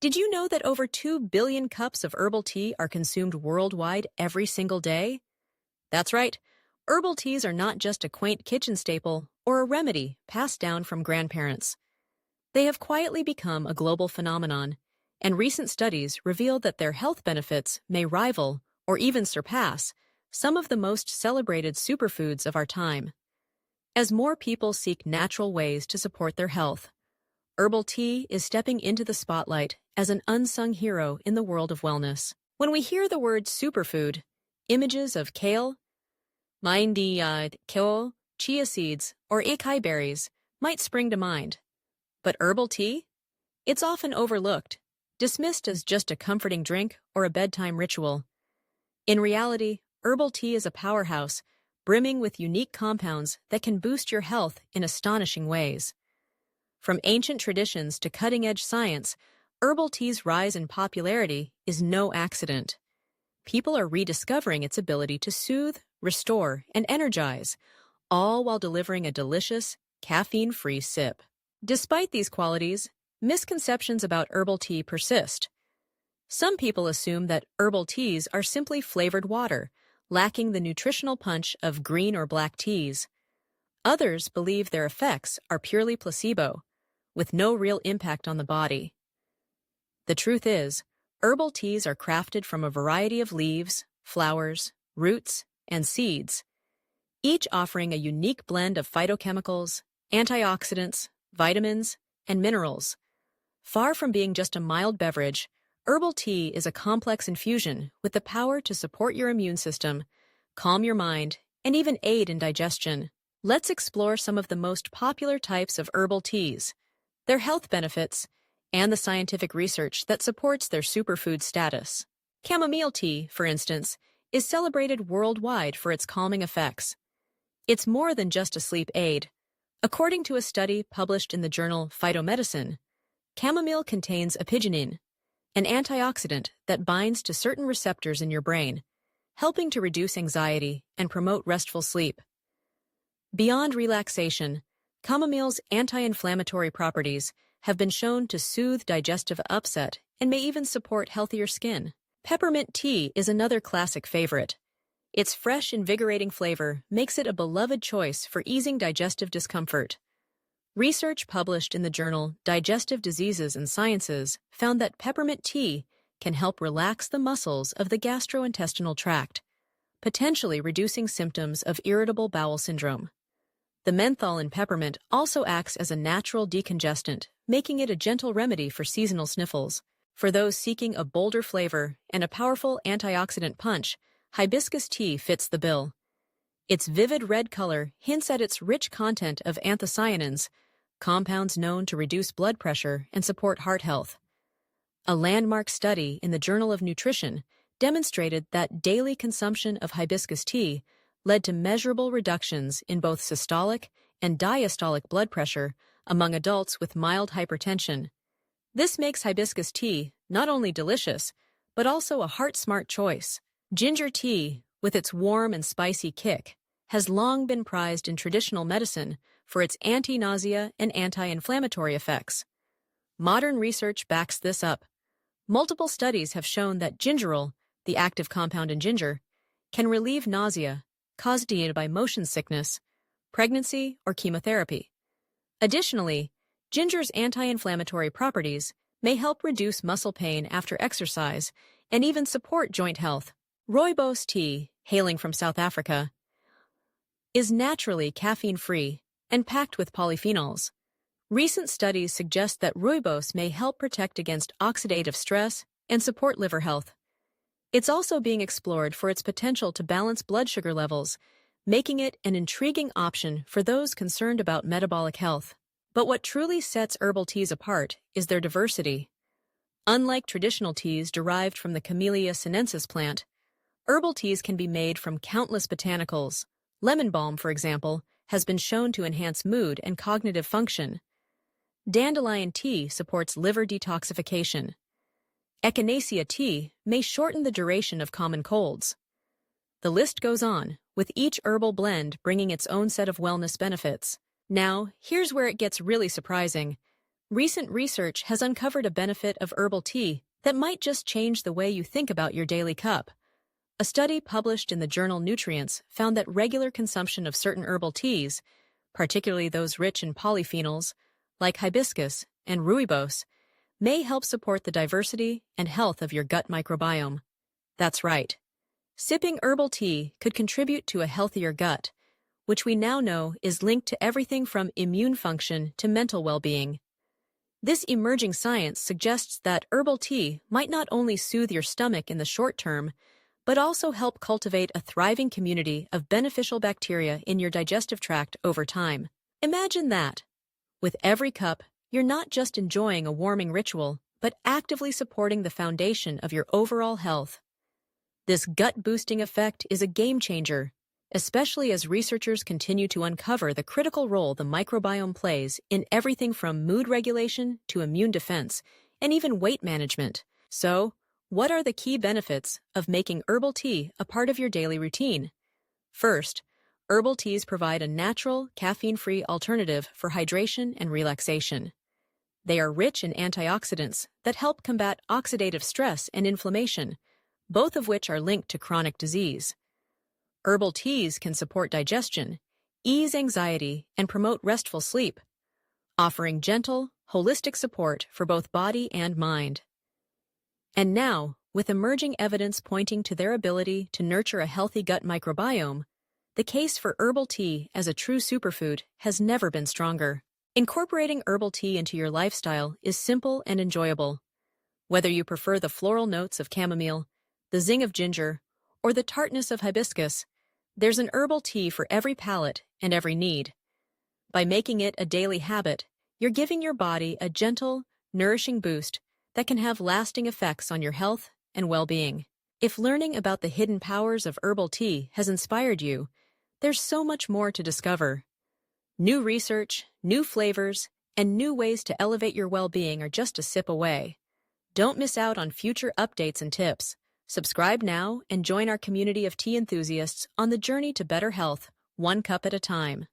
Did you know that over 2 billion cups of herbal tea are consumed worldwide every single day? That's right. Herbal teas are not just a quaint kitchen staple or a remedy passed down from grandparents. They have quietly become a global phenomenon, and recent studies reveal that their health benefits may rival or even surpass some of the most celebrated superfoods of our time. As more people seek natural ways to support their health, herbal tea is stepping into the spotlight as an unsung hero in the world of wellness. When we hear the word superfood, images of kale, kale, chia seeds, or acai berries might spring to mind. But herbal tea? It's often overlooked, dismissed as just a comforting drink or a bedtime ritual. In reality, herbal tea is a powerhouse, brimming with unique compounds that can boost your health in astonishing ways. From ancient traditions to cutting-edge science, herbal tea's rise in popularity is no accident. People are rediscovering its ability to soothe, restore, and energize, all while delivering a delicious, caffeine-free sip. Despite these qualities, misconceptions about herbal tea persist. Some people assume that herbal teas are simply flavored water, lacking the nutritional punch of green or black teas. Others believe their effects are purely placebo, with no real impact on the body. The truth is, herbal teas are crafted from a variety of leaves, flowers, roots, and seeds, each offering a unique blend of phytochemicals, antioxidants, vitamins, and minerals. Far from being just a mild beverage, herbal tea is a complex infusion with the power to support your immune system, calm your mind, and even aid in digestion. Let's explore some of the most popular types of herbal teas, their health benefits, and the scientific research that supports their superfood status. Chamomile tea, for instance, is celebrated worldwide for its calming effects. It's more than just a sleep aid. According to a study published in the journal Phytomedicine, chamomile contains apigenin, an antioxidant that binds to certain receptors in your brain, helping to reduce anxiety and promote restful sleep. Beyond relaxation, chamomile's anti-inflammatory properties have been shown to soothe digestive upset and may even support healthier skin. Peppermint tea is another classic favorite. Its fresh, invigorating flavor makes it a beloved choice for easing digestive discomfort. Research published in the journal Digestive Diseases and Sciences found that peppermint tea can help relax the muscles of the gastrointestinal tract, potentially reducing symptoms of irritable bowel syndrome. The menthol in peppermint also acts as a natural decongestant, making it a gentle remedy for seasonal sniffles. For those seeking a bolder flavor and a powerful antioxidant punch, hibiscus tea fits the bill. Its vivid red color hints at its rich content of anthocyanins, compounds known to reduce blood pressure and support heart health. A landmark study in the Journal of Nutrition demonstrated that daily consumption of hibiscus tea led to measurable reductions in both systolic and diastolic blood pressure among adults with mild hypertension. This makes hibiscus tea not only delicious, but also a heart-smart choice. Ginger tea, with its warm and spicy kick, has long been prized in traditional medicine for its anti-nausea and anti-inflammatory effects. Modern research backs this up. Multiple studies have shown that gingerol, the active compound in ginger, can relieve nausea caused by motion sickness, pregnancy, or chemotherapy. Additionally, ginger's anti-inflammatory properties may help reduce muscle pain after exercise and even support joint health. Rooibos tea, hailing from South Africa, is naturally caffeine-free and packed with polyphenols. Recent studies suggest that rooibos may help protect against oxidative stress and support liver health. It's also being explored for its potential to balance blood sugar levels, making it an intriguing option for those concerned about metabolic health. But what truly sets herbal teas apart is their diversity. Unlike traditional teas derived from the Camellia sinensis plant, herbal teas can be made from countless botanicals. Lemon balm, for example, has been shown to enhance mood and cognitive function. Dandelion tea supports liver detoxification. Echinacea tea may shorten the duration of common colds. The list goes on, with each herbal blend bringing its own set of wellness benefits. Now, here's where it gets really surprising. Recent research has uncovered a benefit of herbal tea that might just change the way you think about your daily cup. A study published in the journal Nutrients found that regular consumption of certain herbal teas, particularly those rich in polyphenols, like hibiscus and rooibos, may help support the diversity and health of your gut microbiome. That's right. Sipping herbal tea could contribute to a healthier gut, which we now know is linked to everything from immune function to mental well-being. This emerging science suggests that herbal tea might not only soothe your stomach in the short term, but also help cultivate a thriving community of beneficial bacteria in your digestive tract over time. Imagine that. With every cup, you're not just enjoying a warming ritual, but actively supporting the foundation of your overall health. This gut-boosting effect is a game-changer, especially as researchers continue to uncover the critical role the microbiome plays in everything from mood regulation to immune defense, and even weight management. So, what are the key benefits of making herbal tea a part of your daily routine? First, herbal teas provide a natural, caffeine-free alternative for hydration and relaxation. They are rich in antioxidants that help combat oxidative stress and inflammation, both of which are linked to chronic disease. Herbal teas can support digestion, ease anxiety, and promote restful sleep, offering gentle, holistic support for both body and mind. And now, with emerging evidence pointing to their ability to nurture a healthy gut microbiome, the case for herbal tea as a true superfood has never been stronger. Incorporating herbal tea into your lifestyle is simple and enjoyable. Whether you prefer the floral notes of chamomile, the zing of ginger, or the tartness of hibiscus, there's an herbal tea for every palate and every need. By making it a daily habit, you're giving your body a gentle, nourishing boost that can have lasting effects on your health and well-being. If learning about the hidden powers of herbal tea has inspired you, there's so much more to discover. New research, new flavors, and new ways to elevate your well-being are just a sip away. Don't miss out on future updates and tips. Subscribe now and join our community of tea enthusiasts on the journey to better health, one cup at a time.